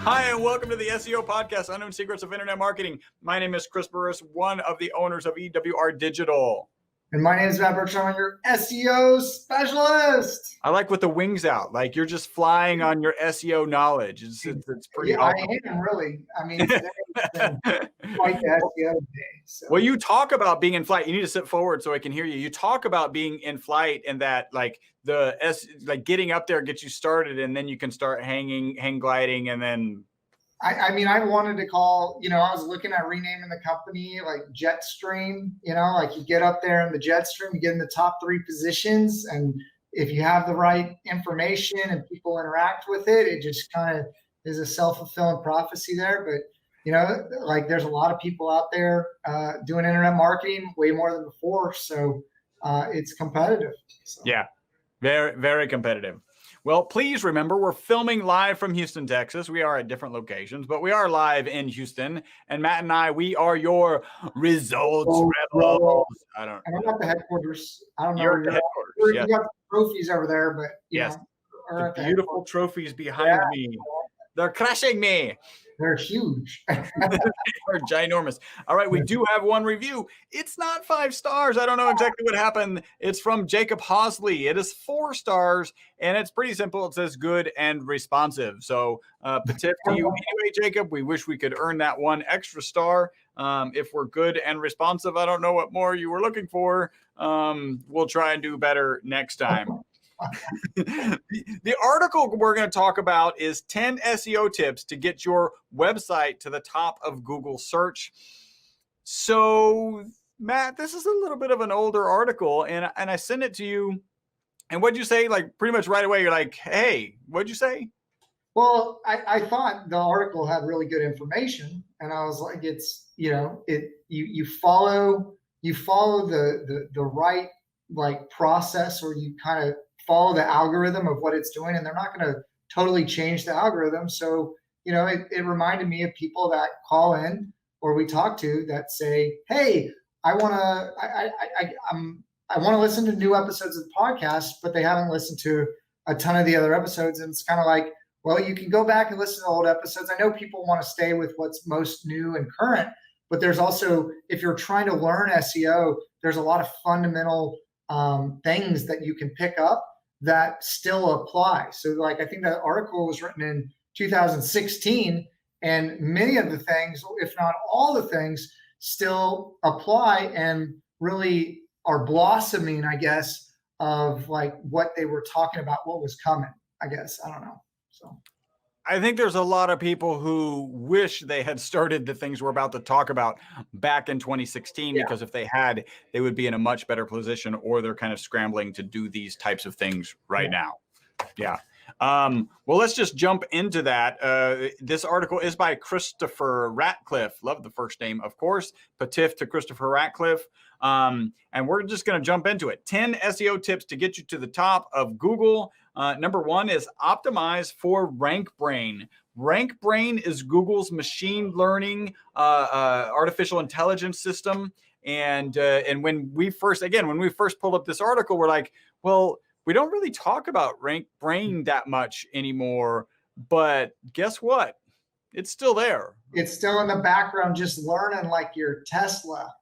Hi, and welcome to the SEO podcast, Unknown Secrets of Internet Marketing. My name is Chris Burris, one of the owners of EWR Digital. And my name is Matthew Bertram. I'm your SEO specialist. I like with the wings out, like you're just flying on your SEO knowledge. It's pretty awesome. I am really. I mean, today has been quite the SEO day. So. Well, you talk about being in flight. You need to sit forward so I can hear you. You talk about being in flight and that like getting up there gets you started, and then you can start hang gliding, and then. I mean, I wanted to call, I was looking at renaming the company like Jetstream, like you get up there in the Jetstream, you get in the top 3 positions. And if you have the right information and people interact with it, it just kind of is a self-fulfilling prophecy there. But, like there's a lot of people out there doing internet marketing way more than before. So it's competitive. So. Yeah, very, very competitive. Well, please remember, we're filming live from Houston, Texas. We are at different locations, but we are live in Houston. And Matt and I, we are your results rebels. I'm at the headquarters. I don't know. You're at the headquarters. You got the trophies over there, but yes, the beautiful trophies behind me. They're crushing me. They're huge. They're ginormous. All right, we do have one review. It's not 5 stars. I don't know exactly what happened. It's from Jacob Hosley. It is 4 stars, and it's pretty simple. It says good and responsive. So, tip to you anyway, Jacob. We wish we could earn that 1 extra star. If we're good and responsive, I don't know what more you were looking for. We'll try and do better next time. The article we're going to talk about is 10 SEO tips to get your website to the top of Google search. So, Matt, this is a little bit of an older article, and I sent it to you. And what'd you say? Like pretty much right away, you're like, hey, what'd you say? Well, I thought the article had really good information, and I was like, it's, you follow the right like process, or you kind of follow the algorithm of what it's doing, and they're not going to totally change the algorithm. So, it reminded me of people that call in or we talk to that say, hey, I want to listen to new episodes of the podcast, but they haven't listened to a ton of the other episodes. And it's kind of like, well, you can go back and listen to old episodes. I know people want to stay with what's most new and current, but there's also, if you're trying to learn SEO, there's a lot of fundamental things that you can pick up that still apply. So like, I think that article was written in 2016, and many of the things, if not all the things, still apply and really are blossoming, I guess, of like what they were talking about, what was coming, I guess. I don't know. So I think there's a lot of people who wish they had started the things we're about to talk about back in 2016, because if they had, they would be in a much better position, or they're kind of scrambling to do these types of things right now. Yeah. Well, let's just jump into that. This article is by Christopher Ratcliffe. Love the first name, of course. Patif to Christopher Ratcliffe. And we're just going to jump into it. 10 SEO tips to get you to the top of Google. Number 1 is optimize for RankBrain. RankBrain is Google's machine learning, artificial intelligence system. And when we first pulled up this article, we're like, well, we don't really talk about RankBrain that much anymore, but guess what? It's still there. It's still in the background, just learning like your Tesla.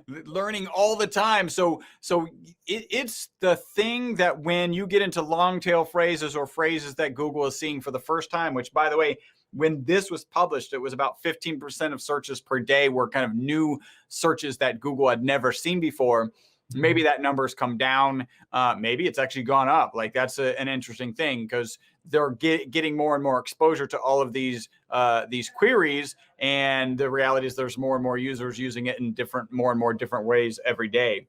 Learning all the time. So it's the thing that when you get into long tail phrases or phrases that Google is seeing for the first time, which by the way, when this was published, it was about 15% of searches per day were kind of new searches that Google had never seen before. Maybe that number's come down. Maybe it's actually gone up. Like that's an interesting thing, because they're getting more and more exposure to all of these queries. And the reality is there's more and more users using it in more and more different ways every day.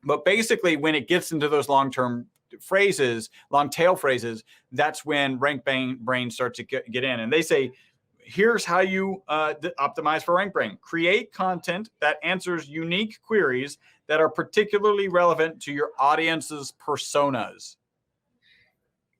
But basically, when it gets into those long tail phrases, that's when RankBrain starts to get in. And they say, here's how you optimize for RankBrain. Create content that answers unique queries that are particularly relevant to your audience's personas.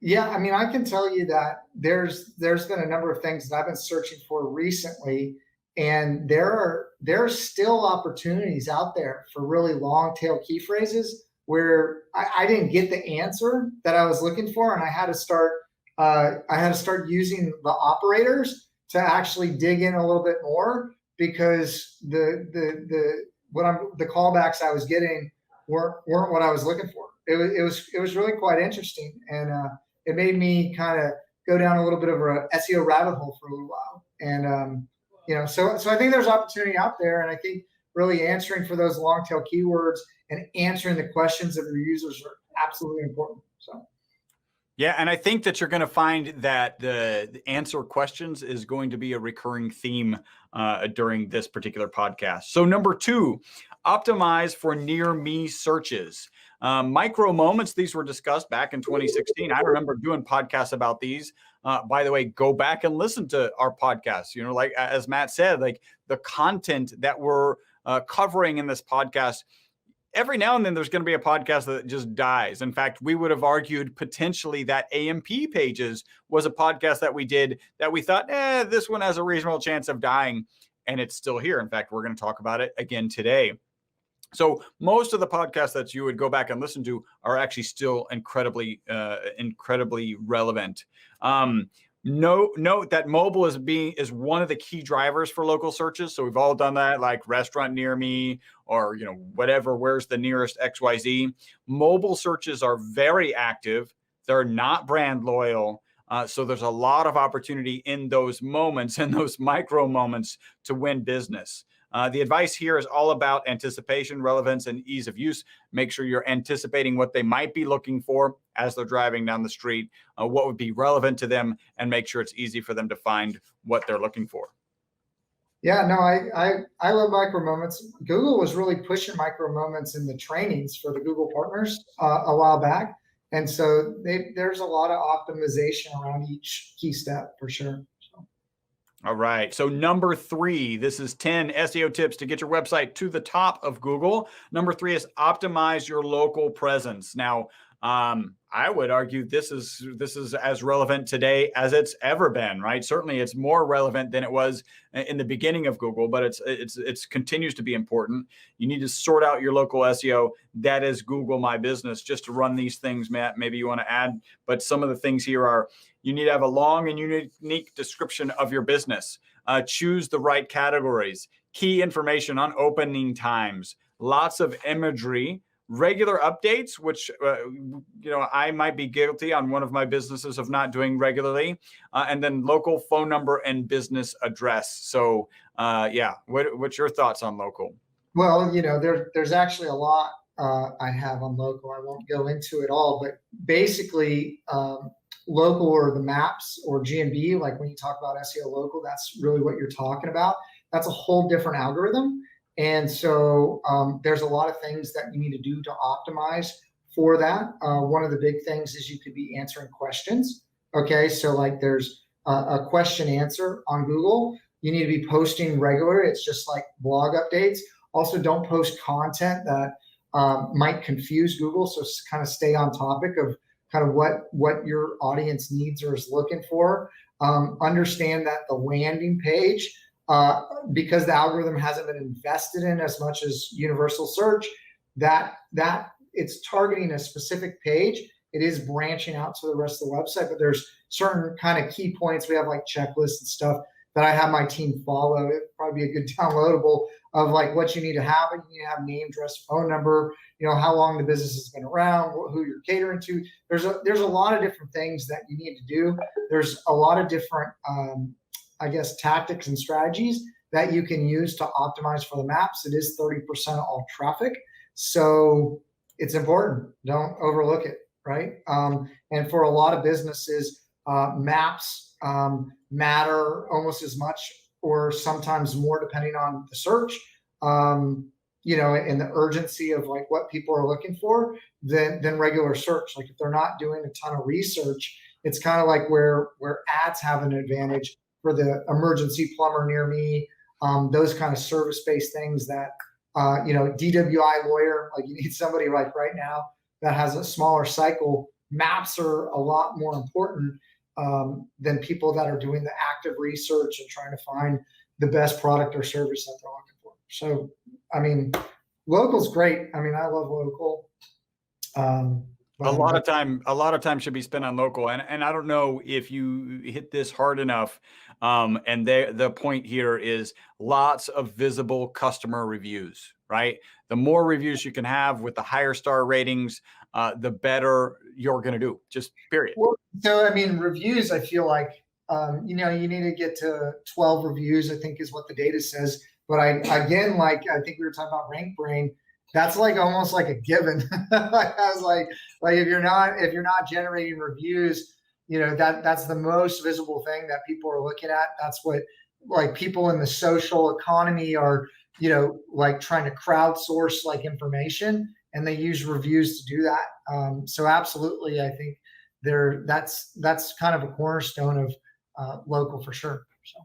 Yeah, I mean, I can tell you that there's been a number of things that I've been searching for recently, and there are still opportunities out there for really long tail key phrases where I didn't get the answer that I was looking for, and I had to start I had to start using the operators to actually dig in a little bit more, because the callbacks I was getting weren't what I was looking for. It was really quite interesting, and it made me kind of go down a little bit of a SEO rabbit hole for a little while. And so I think there's opportunity out there, and I think really answering for those long tail keywords and answering the questions of your users are absolutely important. So. Yeah, and I think that you're going to find that the answer questions is going to be a recurring theme during this particular podcast. So number 2, optimize for near me searches. Micro moments, these were discussed back in 2016. I remember doing podcasts about these. By the way, go back and listen to our podcasts. Like as Matt said, like the content that we're covering in this podcast, every now and then there's going to be a podcast that just dies. In fact, we would have argued potentially that AMP Pages was a podcast that we did that we thought, this one has a reasonable chance of dying, and it's still here. In fact, we're going to talk about it again today. So most of the podcasts that you would go back and listen to are actually still incredibly relevant. Note that mobile is one of the key drivers for local searches. So we've all done that, like restaurant near me, or whatever, where's the nearest XYZ. Mobile searches are very active. They're not brand loyal. So there's a lot of opportunity in those moments and those micro moments to win business. The advice here is all about anticipation, relevance, and ease of use. Make sure you're anticipating what they might be looking for as they're driving down the street, what would be relevant to them, and make sure it's easy for them to find what they're looking for. Yeah, no, I love micro moments. Google was really pushing micro moments in the trainings for the Google partners a while back. And so there's a lot of optimization around each key step for sure. All right. So number 3, this is 10 SEO tips to get your website to the top of Google. Number 3 is optimize your local presence. Now, I would argue this is as relevant today as it's ever been, right? Certainly it's more relevant than it was in the beginning of Google, but it's continues to be important. You need to sort out your local SEO. That is Google My Business. Just to run these things, Matt, maybe you want to add, but some of the things here are: you need to have a long and unique description of your business. Choose the right categories, key information on opening times, lots of imagery, regular updates, which I might be guilty on one of my businesses of not doing regularly, and then local phone number and business address. So what's your thoughts on local? Well, there's actually a lot I have on local. I won't go into it all, but basically local, or the maps, or GMB, like when you talk about SEO local, that's really what you're talking about. That's a whole different algorithm. And so there's a lot of things that you need to do to optimize for that. One of the big things is you could be answering questions. Okay, so like there's a question answer on Google. You need to be posting regular. It's just like blog updates. Also, don't post content that might confuse Google. So kind of stay on topic of kind of what your audience needs or is looking for. Understand that the landing page, because the algorithm hasn't been invested in as much as universal search, that it's targeting a specific page. It is branching out to the rest of the website, but there's certain kind of key points. We have like checklists and stuff that I have my team follow. It'd probably be a good downloadable of like what you need to have. You need to have name, address, phone number, how long the business has been around, who you're catering to. There's a lot of different things that you need to do. There's a lot of different tactics and strategies that you can use to optimize for the maps. It is 30% of all traffic. So it's important. Don't overlook it, right? And for a lot of businesses, maps matter almost as much or sometimes more depending on the search, and the urgency of like what people are looking for than regular search. Like if they're not doing a ton of research, it's kind of like where ads have an advantage for the emergency plumber near me, those kind of service-based things that, DWI lawyer, like you need somebody like right now that has a smaller cycle. Maps are a lot more important than people that are doing the active research and trying to find the best product or service that they're looking for. So, local's great. I love local. A lot But of time should be spent on local, and I don't know if you hit this hard enough. And the point here is lots of visible customer reviews, right? The more reviews you can have with the higher star ratings, the better you're going to do. Just period. well, so I mean, reviews. I feel like you need to get to 12 reviews. I think is what the data says. But again, like I think we were talking about Rank Brain. That's like almost like a given. I was like if you're not generating reviews, that's the most visible thing that people are looking at. That's what like people in the social economy are, like trying to crowdsource like information, and they use reviews to do that. So absolutely, I think that's kind of a cornerstone of local for sure. So.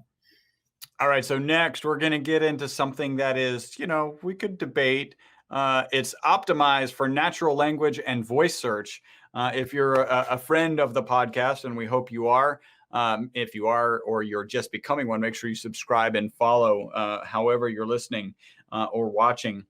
All right. So next, we're going to get into something that is, we could debate. It's optimized for natural language and voice search. If you're a friend of the podcast, and we hope you are, if you are, or you're just becoming one, make sure you subscribe and follow, however you're listening or watching.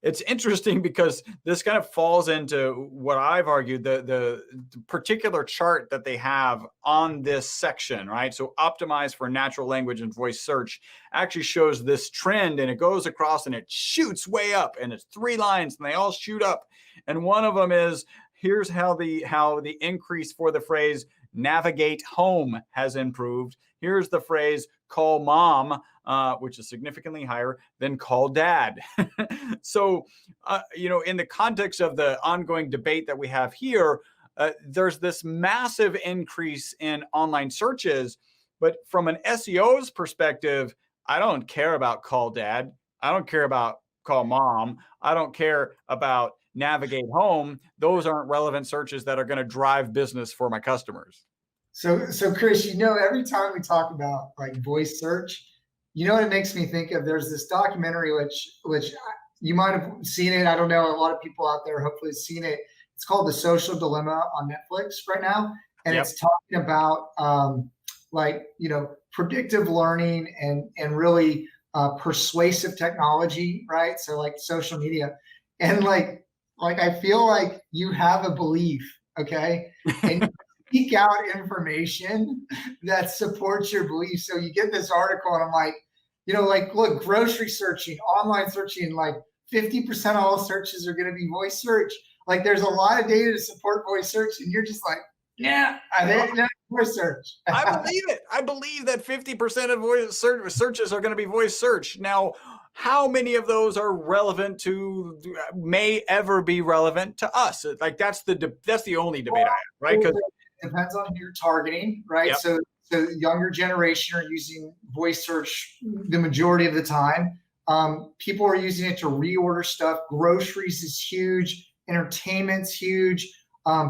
It's interesting because this kind of falls into what I've argued, the particular chart that they have on this section, right? So optimized for natural language and voice search actually shows this trend, and it goes across and it shoots way up, and it's 3 lines and they all shoot up. And one of them is, here's how the increase for the phrase navigate home has improved. Here's the phrase call mom, which is significantly higher than call dad. So, in the context of the ongoing debate that we have here, there's this massive increase in online searches. But from an SEO's perspective, I don't care about call dad. I don't care about call mom. I don't care about navigate home. Those aren't relevant searches that are going to drive business for my customers. So Chris, every time we talk about like voice search, what it makes me think of? There's this documentary which you might have seen it. I don't know. A lot of people out there hopefully have seen it. It's called The Social Dilemma on Netflix right now, and Yep. it's talking about predictive learning and really persuasive technology, right? So like social media, and like I feel like you have a belief, okay, and seek out information that supports your belief. So you get this article, and I'm like, look, grocery searching, online searching, like 50% of all searches are going to be voice search. Like there's a lot of data to support voice search, and you're just like, yeah, I think that's voice search. I believe it. I believe that 50% of voice searches are going to be voice search. Now, how many of those are relevant may ever be relevant to us? Like that's the only debate I have, right? Because it depends on who you're targeting, right? Yep. So the younger generation are using voice search the majority of the time. People are using it to reorder stuff. Groceries is huge. Entertainment's huge.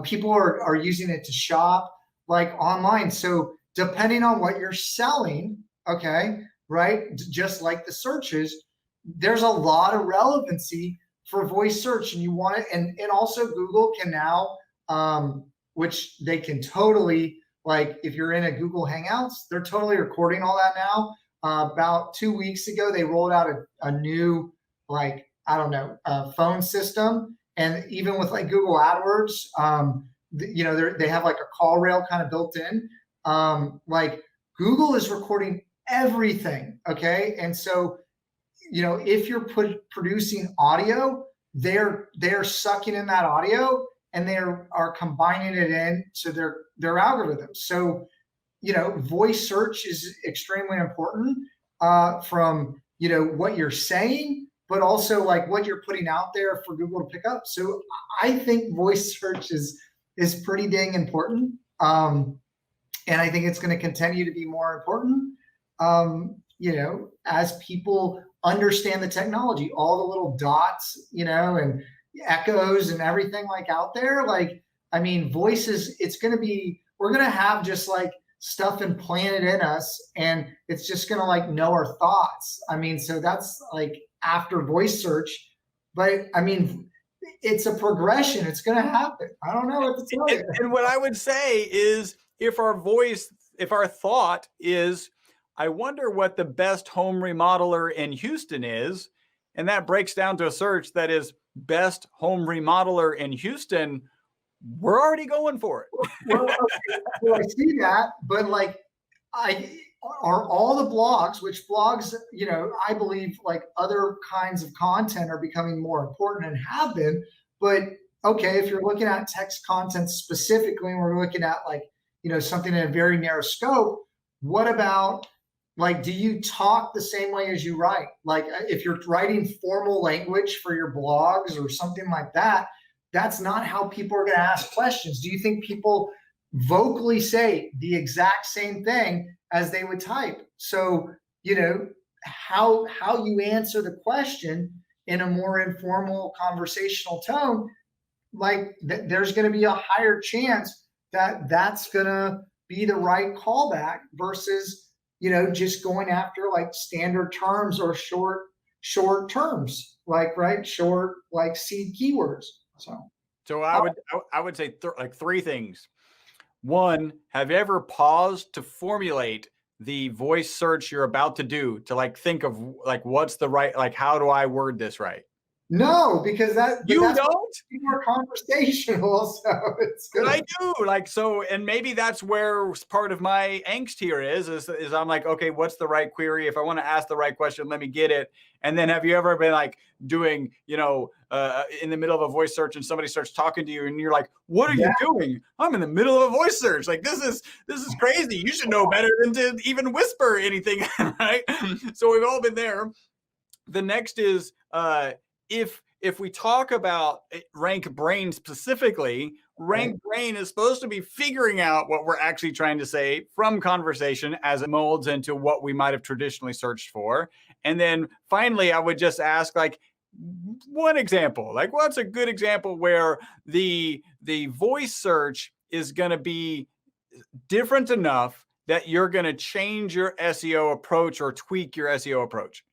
People are using it to shop like online. So depending on what you're selling, okay, right? Just like the searches, there's a lot of relevancy for voice search, and you want it. And also Google can now, which they can totally, like if you're in a Google Hangouts, they're totally recording all that now. About 2 weeks ago, they rolled out a new, phone system. And even with like Google AdWords, they have like a call rail kind of built in. Like Google is recording everything, okay? And so, if you're producing audio, they're sucking in that audio, and they are combining it into their algorithm. So, voice search is extremely important from, what you're saying, but also like what you're putting out there for Google to pick up. So I think voice search is pretty dang important. And I think it's going to continue to be more important, as people understand the technology, all the little dots, and echoes and everything like out there. Like, I mean, voices, we're going to have just like stuff implanted in us, and it's just going to like know our thoughts. I mean, so that's like after voice search, but I mean, it's a progression. It's going to happen. I don't know what to tell you. And what I would say is if our thought is, I wonder what the best home remodeler in Houston is, and that breaks down to a search that is best home remodeler in Houston, we're already going for it. Well, okay, well, I see that, but like, I are all the blogs, which blogs, I believe like other kinds of content are becoming more important and have been. But okay, if you're looking at text content specifically, and we're looking at like, something in a very narrow scope, what about like, do you talk the same way as you write? Like if you're writing formal language for your blogs or something like that, that's not how people are going to ask questions. Do you think people vocally say the exact same thing as they would type? So, how you answer the question in a more informal conversational tone, like there's going to be a higher chance that that's going to be the right callback versus, just going after like standard terms or short terms, like, right, short like seed keywords. So I would say like three things. One, have you ever paused to formulate the voice search you're about to do, to like think of like what's the right, like how do I word this right? No, because that's don't more conversational. So it's good. But I do, like, so, and maybe that's where part of my angst here is I'm like, okay, what's the right query? If I want to ask the right question, let me get it. And then have you ever been like doing, in the middle of a voice search and somebody starts talking to you and you're like, what are you doing? I'm in the middle of a voice search. Like, this is crazy. You should know better than to even whisper anything, right? So we've all been there. The next is, if we talk about rank brain specifically, rank brain is supposed to be figuring out what we're actually trying to say from conversation as it molds into what we might have traditionally searched for. And then finally, I would just ask like one example, like what's a good example where the voice search is going to be different enough that you're going to change your SEO approach or tweak your SEO approach?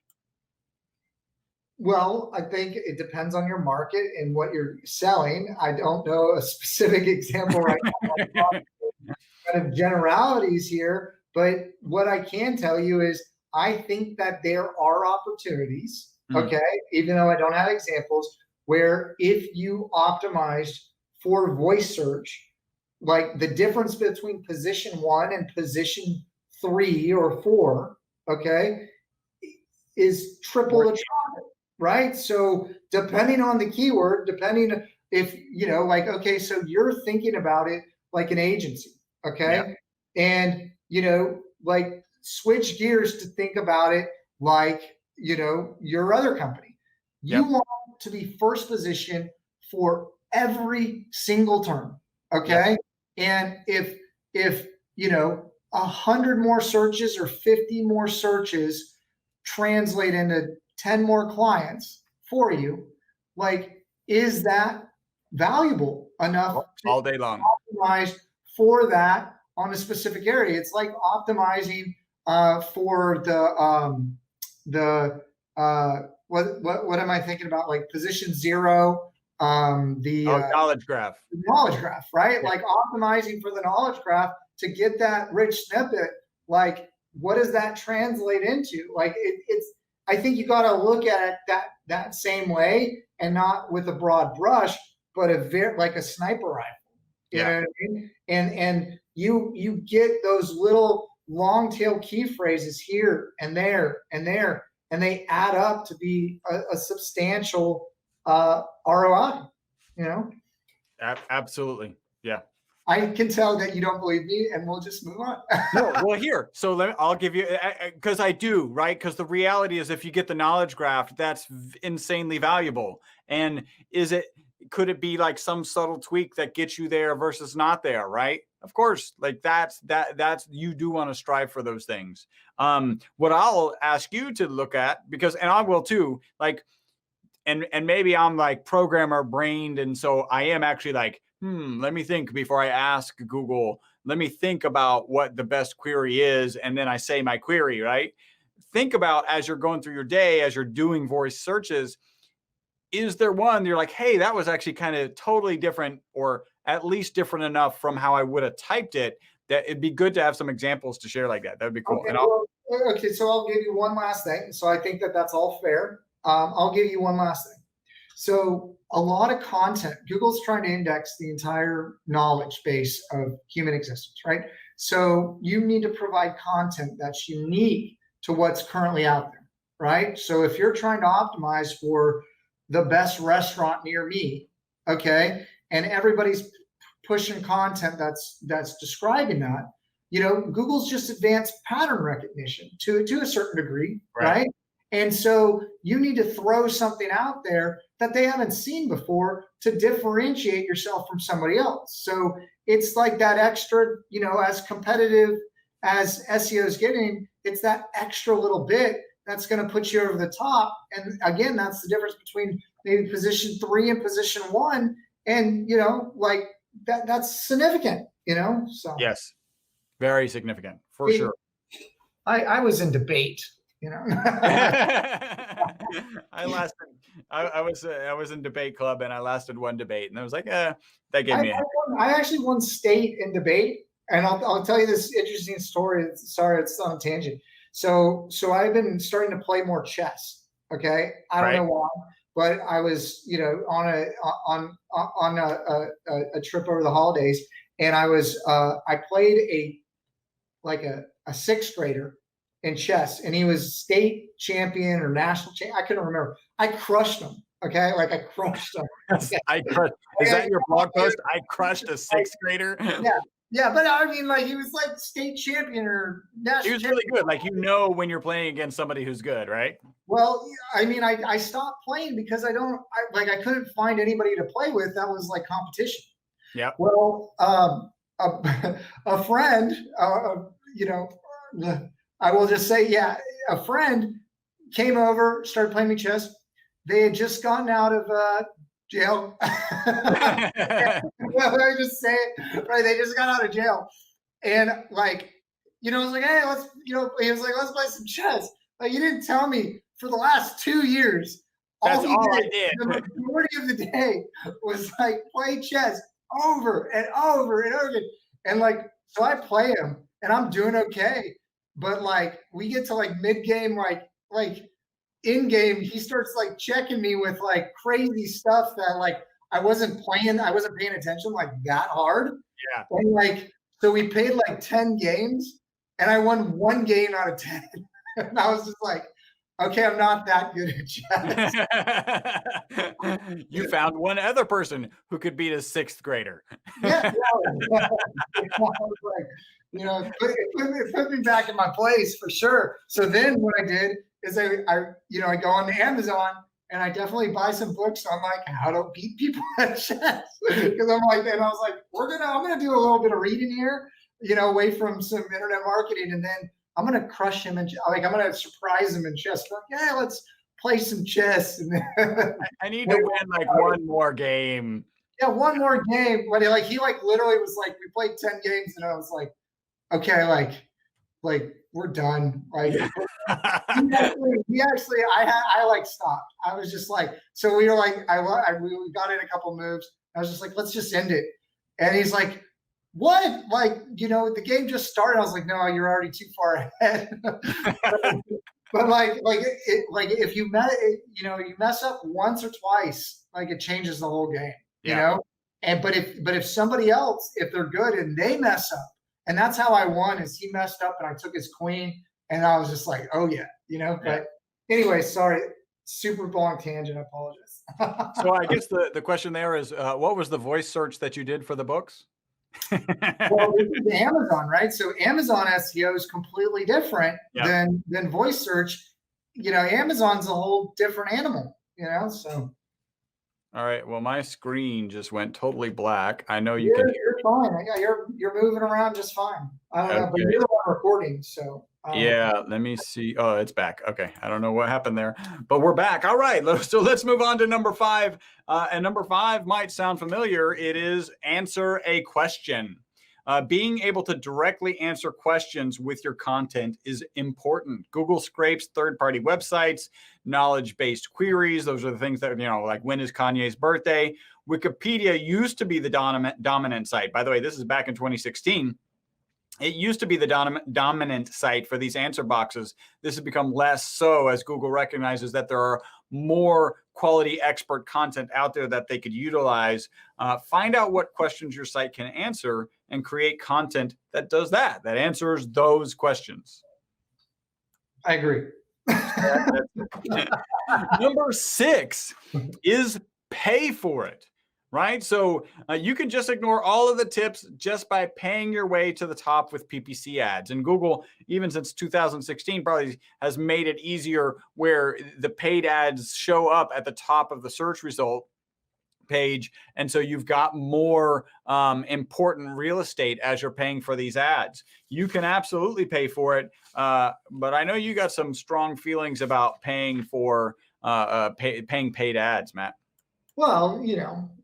Well, I think it depends on your market and what you're selling. I don't know a specific example right now. Kind of generalities here, but what I can tell you is I think that there are opportunities, okay, even though I don't have examples, where if you optimized for voice search, like the difference between position 1 and position 3 or 4, okay, is triple the traffic. Right. So depending on the keyword, depending if, like, okay, so you're thinking about it like an agency. Okay. Yeah. And, like switch gears to think about it like, your other company. You want to be first position for every single term. Okay. And if 100 more searches or 50 more searches translate into 10 more clients for you, like, is that valuable enough all day long optimize for that on a specific area? It's like optimizing for what am I thinking about? Like position 0, knowledge graph. Knowledge graph, right? Yeah. Like optimizing for the knowledge graph to get that rich snippet. Like, what does that translate into? Like, it's. I think you got to look at it that same way, and not with a broad brush, but like a sniper rifle. You know what I mean? And you get those little long tail key phrases here and there and there, and they add up to be a substantial ROI. Absolutely, yeah. I can tell that you don't believe me, and we'll just move on. No, well, here, so I'll give you, because I do, right? Because the reality is, if you get the knowledge graph, that's insanely valuable. And could it be like some subtle tweak that gets you there versus not there, right? Of course, like that's you do want to strive for those things. What I'll ask you to look at, and I will too, like, and maybe I'm like programmer brained, and so I am actually like, let me think before I ask Google. Let me think about what the best query is, and then I say my query, right? Think about, as you're going through your day, as you're doing voice searches, is there one you're like, hey, that was actually kind of totally different, or at least different enough from how I would have typed it, that it'd be good to have some examples to share like that. That'd be cool. Okay, so I'll give you one last thing. So I think that that's all fair. I'll give you one last thing. So a lot of content, Google's trying to index the entire knowledge base of human existence, right? So you need to provide content that's unique to what's currently out there, right? So if you're trying to optimize for the best restaurant near me, okay, and everybody's pushing content that's describing that, Google's just advanced pattern recognition to a certain degree, right? And so you need to throw something out there that they haven't seen before to differentiate yourself from somebody else. So it's like that extra, as competitive as SEO is getting, it's that extra little bit that's going to put you over the top. And again, that's the difference between maybe position 3 and position 1. And, like that's significant, so. Yes. Very significant for sure. I was in debate, I was in debate club and I lasted one debate and I was like, that gave me I actually won state in debate, and I'll tell you this interesting story. Sorry, it's on a tangent. So I've been starting to play more chess. Okay, I don't know why, but I was on a trip over the holidays, and I played a 6th grader in chess, and he was state champion or national champion. I couldn't remember. I crushed him. Okay, I crushed him. Is that your blog post? I crushed a 6th grader. Yeah, but I mean, he was state champion or national. He was really good. When you're playing against somebody who's good, right? Well, I mean, I stopped playing because I couldn't find anybody to play with that was competition. Yeah. Well, a friend, I will just say, a friend came over, started playing me chess. They had just gotten out of jail. Let me just say it, right? They just got out of jail, and I was like, hey, let's, he was like, let's play some chess. You didn't tell me for the last 2 years. That's all I did. The majority of the day was play chess over and over and over again, and so I play him, and I'm doing okay. But we get to mid game, in game, he starts checking me with crazy stuff that I wasn't paying attention that hard. Yeah. And so we played 10 games, and I won 1 game out of 10. And I was just okay, I'm not that good at chess. You found one other person who could beat a 6th grader. Yeah. It put me back in my place for sure. So then what I did is I go on to Amazon, and I definitely buy some books on how to beat people at chess. Because I'm and I was I'm gonna do a little bit of reading here, away from some internet marketing, and then I'm gonna crush him and I'm gonna surprise him in chess. Let's play some chess. And I need to win one more game. Yeah, one more game. But he literally was we played 10 games, and I was okay, we're done. He actually, I stopped. I was just so we were we got in a couple moves. I was just let's just end it. And he's what? The game just started. I was no, you're already too far ahead. But if you you mess up once or twice, it changes the whole game. And but if somebody else, if they're good and they mess up, and that's how I won, is he messed up and I took his queen, and I was just oh yeah, But anyway, sorry, super long tangent. I apologize. So I guess the question there is, what was the voice search that you did for the books? Well, this is Amazon, right? So Amazon SEO is completely different than voice search. Amazon's a whole different animal. So. All right. Well, my screen just went totally black. I know you can. You're fine. Yeah, you're moving around just fine. I don't know, but you're the one recording, so. Yeah, let me see. Oh, it's back. Okay, I don't know what happened there, but we're back. All right, so let's move on to number 5. And number 5 might sound familiar. It is answer a question. Being able to directly answer questions with your content is important. Google scrapes third-party websites, knowledge-based queries. Those are the things that, when is Kanye's birthday? Wikipedia used to be the dominant site. By the way, this is back in 2016. It used to be the dominant site for these answer boxes. This has become less so as Google recognizes that there are more quality expert content out there that they could utilize. Find out what questions your site can answer and create content that does that, that answers those questions. I agree. Number 6 is pay for it, right? So you can just ignore all of the tips just by paying your way to the top with PPC ads. And Google, even since 2016, probably has made it easier where the paid ads show up at the top of the search result page. And so you've got more important real estate as you're paying for these ads. You can absolutely pay for it. But I know you got some strong feelings about paying for paying paid ads, Matt. Well,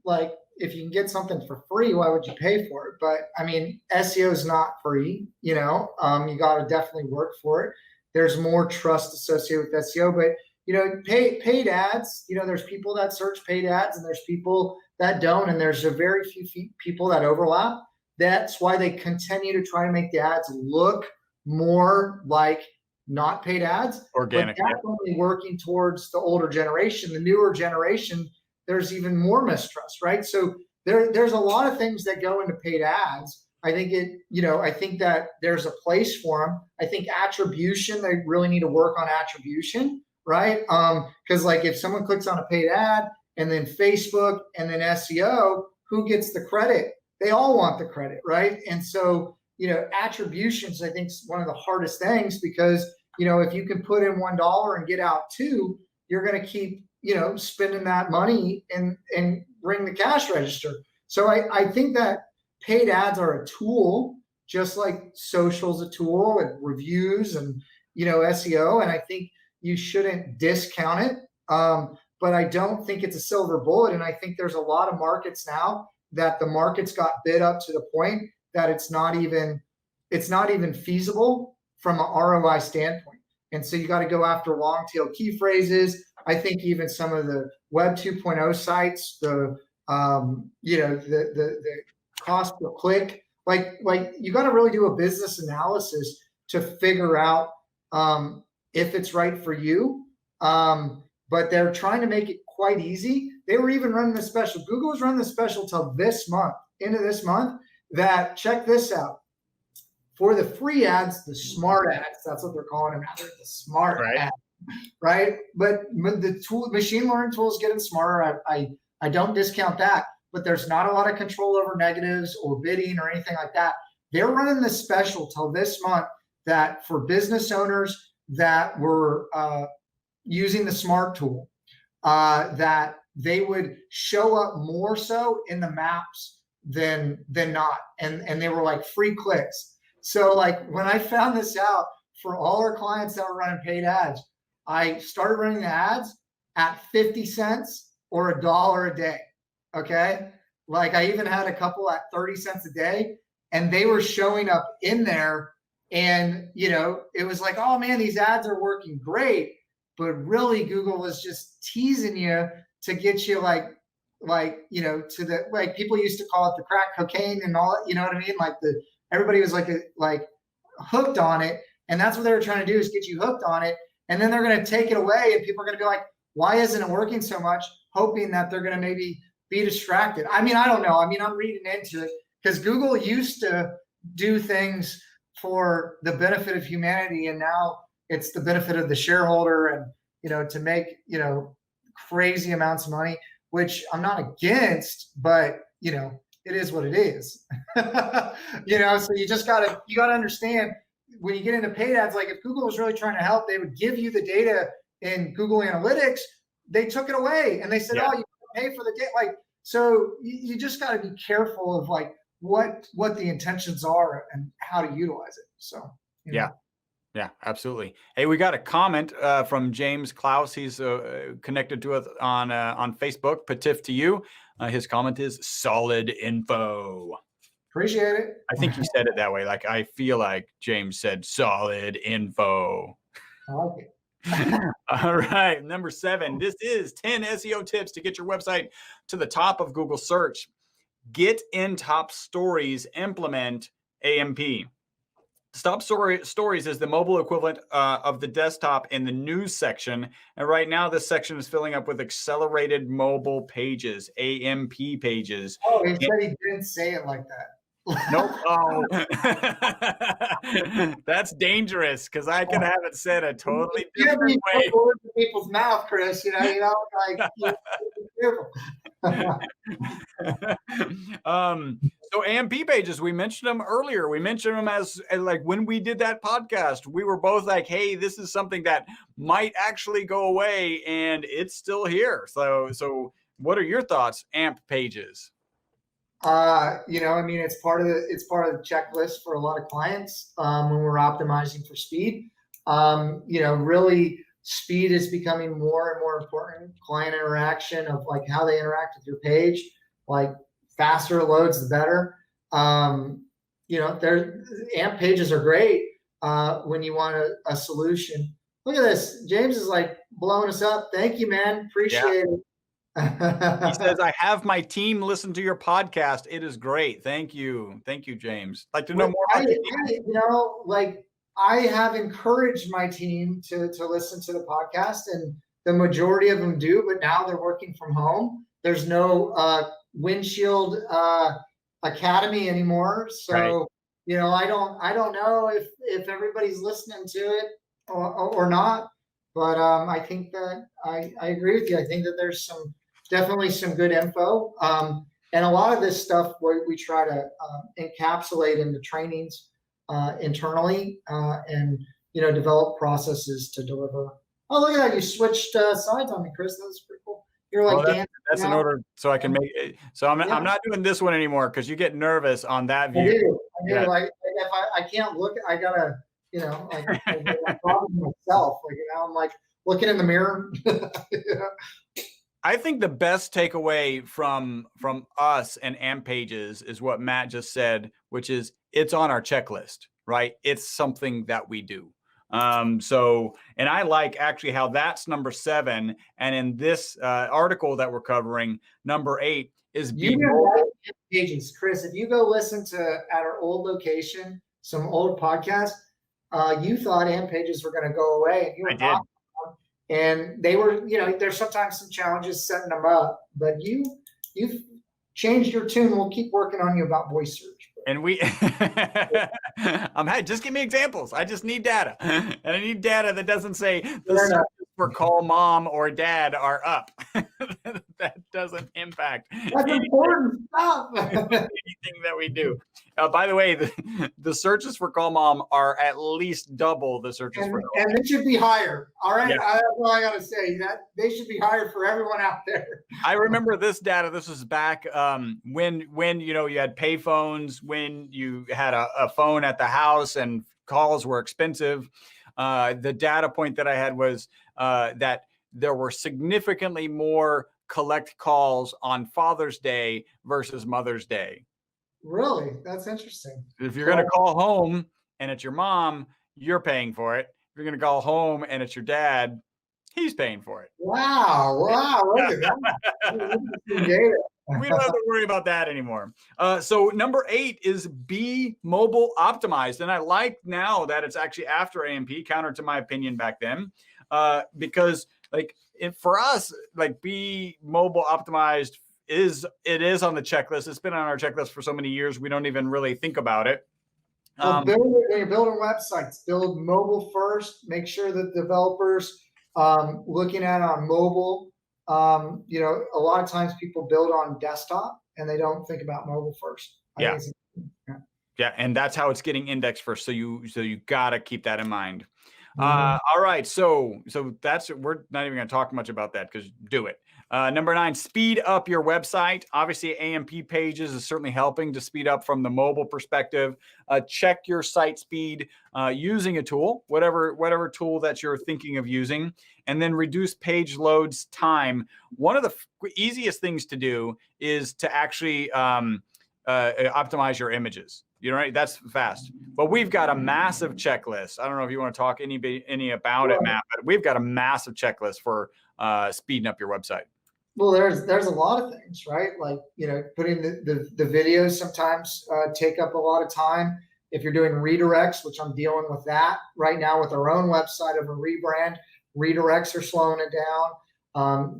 like if you can get something for free, why would you pay for it? But I mean, SEO is not free, you got to definitely work for it. There's more trust associated with SEO, but paid ads, there's people that search paid ads and there's people that don't. And there's a very few people that overlap. That's why they continue to try to make the ads look more like not paid ads. Organic. But that's only working towards the older generation. The newer generation, there's even more mistrust, right? So there's a lot of things that go into paid ads. I think I think that there's a place for them. I think attribution, they really need to work on attribution, right? Because like if someone clicks on a paid ad and then Facebook and then SEO, who gets the credit? They all want the credit, right? And so, attributions, I think, is one of the hardest things because, if you can put in $1 and get out $2, you're going to keep, spending that money and ring the cash register. So I think that paid ads are a tool, just like social's a tool and reviews and, SEO. And I think you shouldn't discount it. But I don't think it's a silver bullet. And I think there's a lot of markets now that the markets got bid up to the point that it's not even feasible from an ROI standpoint. And so you got to go after long tail key phrases. I think even some of the Web 2.0 sites, the cost per click, like you got to really do a business analysis to figure out if it's right for you. But they're trying to make it quite easy. They were even running the special. Google was running the special till this month, into this month, that check this out. For the free ads, the smart ads, that's what they're calling them now. They're the smart ads, right? But the machine learning tools getting smarter. I don't discount that, but there's not a lot of control over negatives or bidding or anything like that. They're running this special till this month that for business owners that were using the smart tool, that they would show up more so in the maps than not. And they were like free clicks. So like when I found this out for all our clients that were running paid ads, I started running the ads at 50 cents or $1 a day. Okay. Like I even had a couple at 30 cents a day and they were showing up in there and, it was like, oh man, these ads are working great. But really Google was just teasing you to get you to the, like people used to call it the crack cocaine and all, you know what I mean? Like everybody was like hooked on it. And that's what they were trying to do is get you hooked on it. And then they're going to take it away and people are going to be like, why isn't it working so much? Hoping that they're going to maybe be distracted. I mean, I don't know. I mean, I'm reading into it because Google used to do things for the benefit of humanity. And now it's the benefit of the shareholder and, to make, crazy amounts of money, which I'm not against, but, it is what it is, so you gotta understand when you get into paid ads, like if Google was really trying to help, they would give you the data in Google Analytics. They took it away and they said, oh, you pay for the data. Like, so you just got to be careful of like what the intentions are and how to utilize it. So, Yeah, absolutely. Hey, we got a comment from James Klaus. He's connected to us on Facebook. Patif to you. His comment is solid info. Appreciate it. I think he said it that way. Like I feel like James said solid info. I like it. All right, number 7. This is 10 SEO tips to get your website to the top of Google search. Get in top stories. Implement AMP. Stories is the mobile equivalent of the desktop in the news section. And right now, this section is filling up with accelerated mobile pages, AMP pages. Oh, he said he didn't say it like that. Nope. Oh, that's dangerous because I can have it said a totally You can't different be way. putting words in people's mouth, Chris. Like So AMP pages, we mentioned them earlier. We mentioned them as like when we did that podcast, we were both like, hey, this is something that might actually go away, and it's still here. So what are your thoughts, AMP pages? it's part of the checklist for a lot of clients when we're optimizing for speed. Really speed is becoming more and more important. Client interaction of like how they interact with your page, like faster loads, the better. Their AMP pages are great when you want a solution. Look at this. James is like blowing us up. Thank you, man. Appreciate it. He says, I have my team listen to your podcast. It is great. Thank you. Thank you, James. I'd like to know more about I have encouraged my team to listen to the podcast, and the majority of them do, but now they're working from home. There's no windshield academy anymore. So, right. I don't know if everybody's listening to it or not, but I think that I agree with you. I think that there's definitely some good info. And a lot of this stuff we try to encapsulate into trainings internally and develop processes to deliver. Oh, look at that. You switched sides on me, Chris. That was pretty cool. You're like, that's in order so I can make it. So I'm not doing this one anymore because you get nervous on that view. I do. Yeah. Like if I can't look, I gotta, I problem myself. Like, I'm like looking in the mirror. I think the best takeaway from us and AMP pages is what Matt just said, which is it's on our checklist, right? It's something that we do. And I like actually how that's number 7. And in this article that we're covering, number 8 is pages. Chris, if you go listen to at our old location, some old podcasts, you thought AMP pages were going to go away. And I did. And they were, there's sometimes some challenges setting them up, but you've changed your tune. We'll keep working on you about voice search. And just give me examples. I just need data, and I need data that doesn't say the searches for call mom or dad are up. That doesn't impact important stuff. Anything that we do. By the way, the searches for call mom are at least double the searches for and they should be higher. All right, that's all I gotta say. That they should be higher for everyone out there. I remember this data. This was back when you had pay phones, when you had a phone at the house and calls were expensive. The data point that I had was that there were significantly more collect calls on Father's Day versus Mother's Day. Really? That's interesting. If you're going to call home and it's your mom, you're paying for it. If you're going to call home and it's your dad, he's paying for it. Wow. Look at that. We don't have to worry about that anymore. So number 8 is be mobile optimized. And I like now that it's actually after AMP, counter to my opinion back then, because for us, like be mobile optimized it is on the checklist. It's been on our checklist for so many years. We don't even really think about it. When you're building websites, build mobile first, make sure that developers looking at it on mobile. A lot of times people build on desktop and they don't think about mobile first. Yeah. And that's how it's getting indexed first. So you got to keep that in mind. All right. So we're not even going to talk much about that because do it. Number 9, speed up your website. Obviously, AMP pages is certainly helping to speed up from the mobile perspective. Check your site speed using a tool, whatever tool that you're thinking of using, and then reduce page loads time. One of the easiest things to do is to actually optimize your images. That's fast. But we've got a massive checklist. I don't know if you want to talk any about it, Matt, but we've got a massive checklist for speeding up your website. Well, there's a lot of things, right? Like, putting the videos sometimes take up a lot of time. If you're doing redirects, which I'm dealing with that right now with our own website of a rebrand, redirects are slowing it down.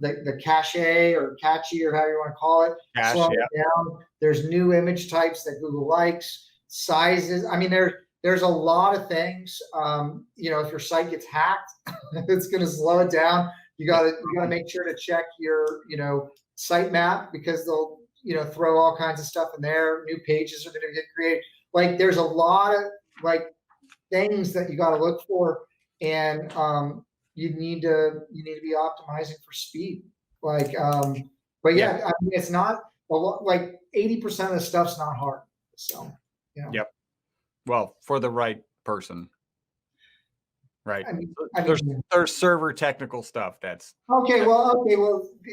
The cache or catchy or however you want to call it, slowing it down. There's new image types that Google likes, sizes. I mean, there's a lot of things. You know, if your site gets hacked, it's going to slow it down. You got to make sure to check your, you know, sitemap, because they'll, you know, throw all kinds of stuff in there. New pages are going to get created. Like, there's a lot of like things that you got to look for, and you need to be optimizing for speed. Like, but yeah, I mean, it's not a lot, like 80% of the stuff's not hard. So, you know. Yep. Well, for the right person. Right. I mean, there's server technical stuff that's okay. Well,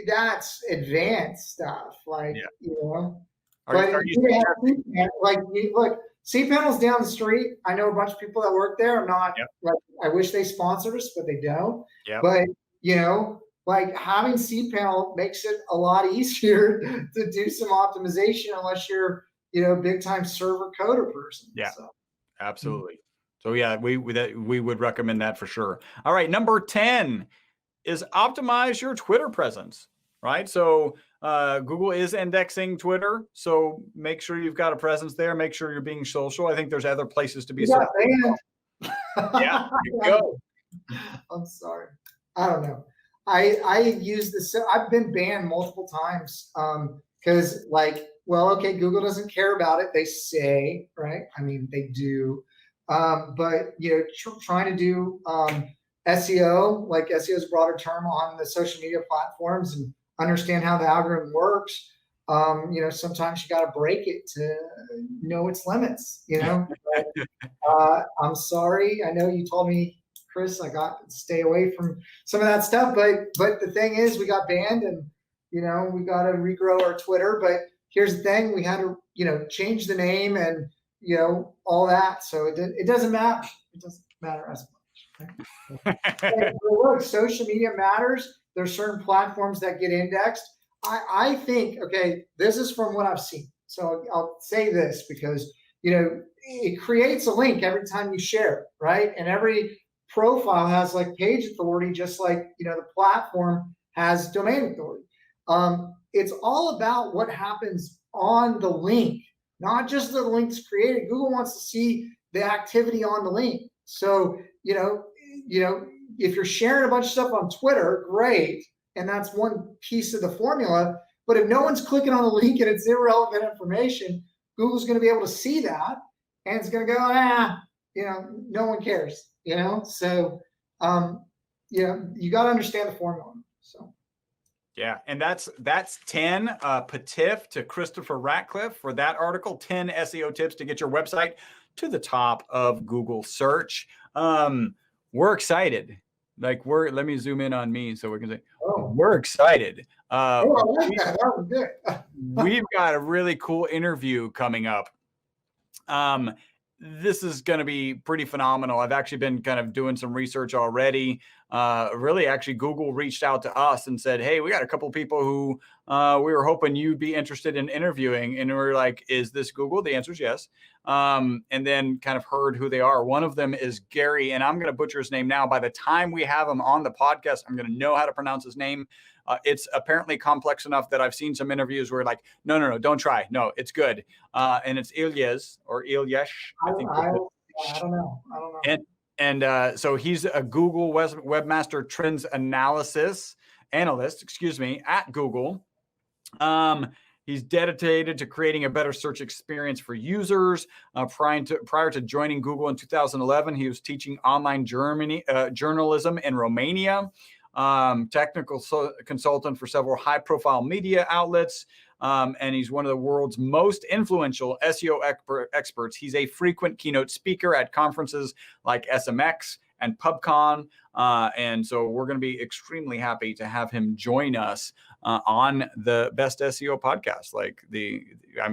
that's advanced stuff. Like, you know, like look, cPanel's down the street. I know a bunch of people that work there. I'm not like, I wish they sponsored us, but they don't. But you know, like, having cPanel makes it a lot easier to do some optimization, unless you're, you know, big time server coder person. Yeah, so. Absolutely. So yeah, we would recommend that for sure. All right, number 10 is optimize your Twitter presence. Right, so Google is indexing Twitter, so make sure you've got a presence there. Make sure you're being social. I think there's other places to be. Yeah, there you go. I'm sorry. I don't know. I use this. I've been banned multiple times because, like, well, okay, Google doesn't care about it. They say, right? I mean, they do. But you know, trying to do SEO, like SEO is a broader term on the social media platforms, and understand how the algorithm works. You know, sometimes you got to break it to know its limits. You know, but, I'm sorry. I know you told me, Chris, I got to stay away from some of that stuff. But the thing is, we got banned, and you know, we got to regrow our Twitter. But here's the thing: we had to, you know, change the name and, you know, all that. So it doesn't matter. It doesn't matter as much. Okay? Look, social media matters. There's certain platforms that get indexed. I think, okay, this is from what I've seen. So I'll say this because, you know, it creates a link every time you share it, right? And every profile has like page authority, just like, you know, the platform has domain authority. It's all about what happens on the link, not just the links created. Google wants to see the activity on the link. So, you know, if you're sharing a bunch of stuff on Twitter, great. And that's one piece of the formula. But if no one's clicking on the link and it's irrelevant information, Google's going to be able to see that, and it's going to go, you know, no one cares, you know? So, you know, you got to understand the formula. So. Yeah, and that's 10 Patif to Christopher Ratcliffe for that article, 10 SEO tips to get your website to the top of Google search. We're excited. Like, let me zoom in on me so we can say, we're excited. I like that. That was good. We've got a really cool interview coming up. This is going to be pretty phenomenal. I've actually been kind of doing some research already. Actually, Google reached out to us and said, hey, we got a couple of people who we were hoping you'd be interested in interviewing. And we're like, is this Google? The answer is yes. And then kind of heard who they are. One of them is Gary, and I'm going to butcher his name now. By the time we have him on the podcast, I'm going to know how to pronounce his name. It's apparently complex enough that I've seen some interviews where like, no, don't try. No, it's good. And it's Ilyes or Ilyesh. I don't know. And so he's a Google Webmaster Trends analyst, at Google. He's dedicated to creating a better search experience for users. Prior to joining Google in 2011, he was teaching online journalism in Romania. Technical consultant for several high-profile media outlets. And he's one of the world's most influential SEO experts. He's a frequent keynote speaker at conferences like SMX and PubCon. And so we're going to be extremely happy to have him join us on the Best SEO podcast.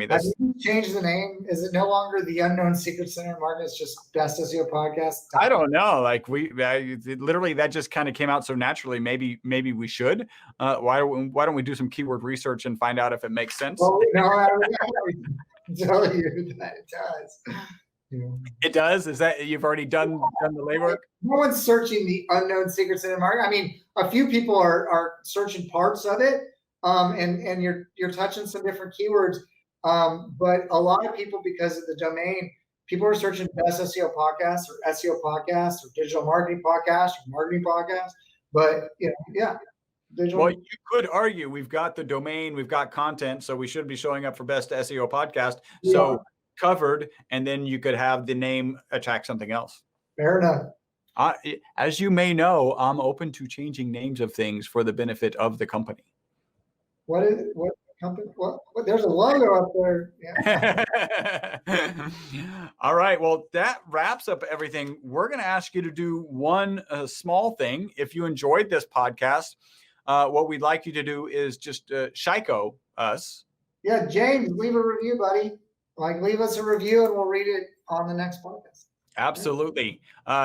That's changed the name. Is it no longer the Unknown Secret Center Market? It's just Best SEO Podcast. I don't know. Like literally that just kind of came out so naturally. Maybe we should. Why don't we do some keyword research and find out if it makes sense? Well, no, I can tell you that it does. Yeah. It does? Is that you've already done the legwork? No one's searching the unknown secrets in the market. I mean, a few people are searching parts of it, and you're touching some different keywords. But a lot of people, because of the domain, people are searching best SEO podcasts or SEO podcasts or digital marketing podcasts or marketing podcasts. But yeah, digital. Well, you could argue we've got the domain, we've got content, so we should be showing up for best SEO podcast. So covered, and then you could have the name attack something else. Fair enough. As you may know, I'm open to changing names of things for the benefit of the company. What company? What? There's a logo up there. Yeah. All right. Well, that wraps up everything. We're going to ask you to do one small thing. If you enjoyed this podcast, what we'd like you to do is just Shiko us. Yeah, James, leave a review, buddy. Like, leave us a review and we'll read it on the next podcast. Absolutely.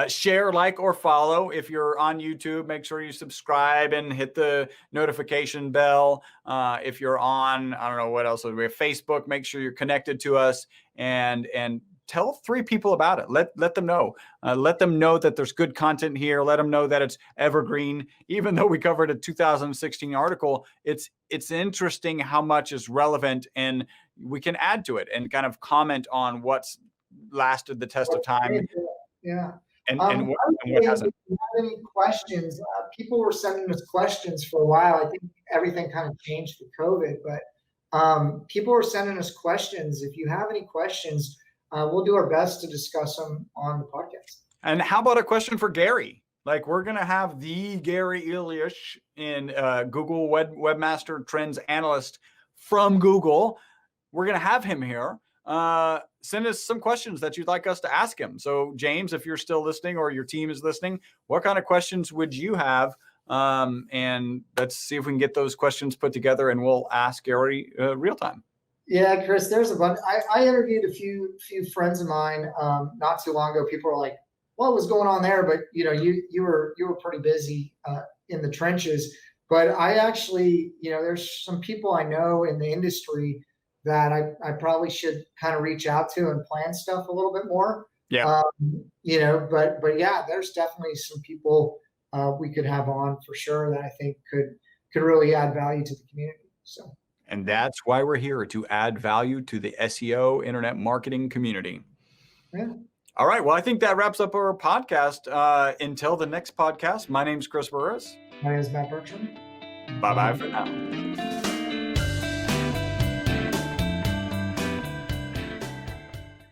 Share, like, or follow. If you're on YouTube, make sure you subscribe and hit the notification bell. If you're on, I don't know what else, we have Facebook, make sure you're connected to us and tell 3 people about it. Let them know. Let them know that there's good content here. Let them know that it's evergreen. Even though we covered a 2016 article, it's interesting how much is relevant, and we can add to it and kind of comment on what's lasted the test of time. Yeah. And what hasn't. If you have any questions, people were sending us questions for a while. I think everything kind of changed with COVID, but people were sending us questions. If you have any questions, we'll do our best to discuss them on the podcast. And how about a question for Gary? Like, we're going to have the Gary Ilyish in Google Webmaster Trends Analyst from Google. We're going to have him here. Send us some questions that you'd like us to ask him. So James, if you're still listening or your team is listening, what kind of questions would you have? And let's see if we can get those questions put together, and we'll ask Gary real time. Yeah, Chris, there's a bunch. I interviewed a few friends of mine not too long ago. People were like, what was going on there? But you were pretty busy in the trenches. But I actually, there's some people I know in the industry that I probably should kind of reach out to and plan stuff a little bit more. Yeah. But yeah, there's definitely some people we could have on for sure that I think could really add value to the community. So. And that's why we're here, to add value to the SEO internet marketing community. Yeah. All right. Well, I think that wraps up our podcast. Until the next podcast, my name's Chris Burris. My name is Matt Bertram. Bye-bye for now.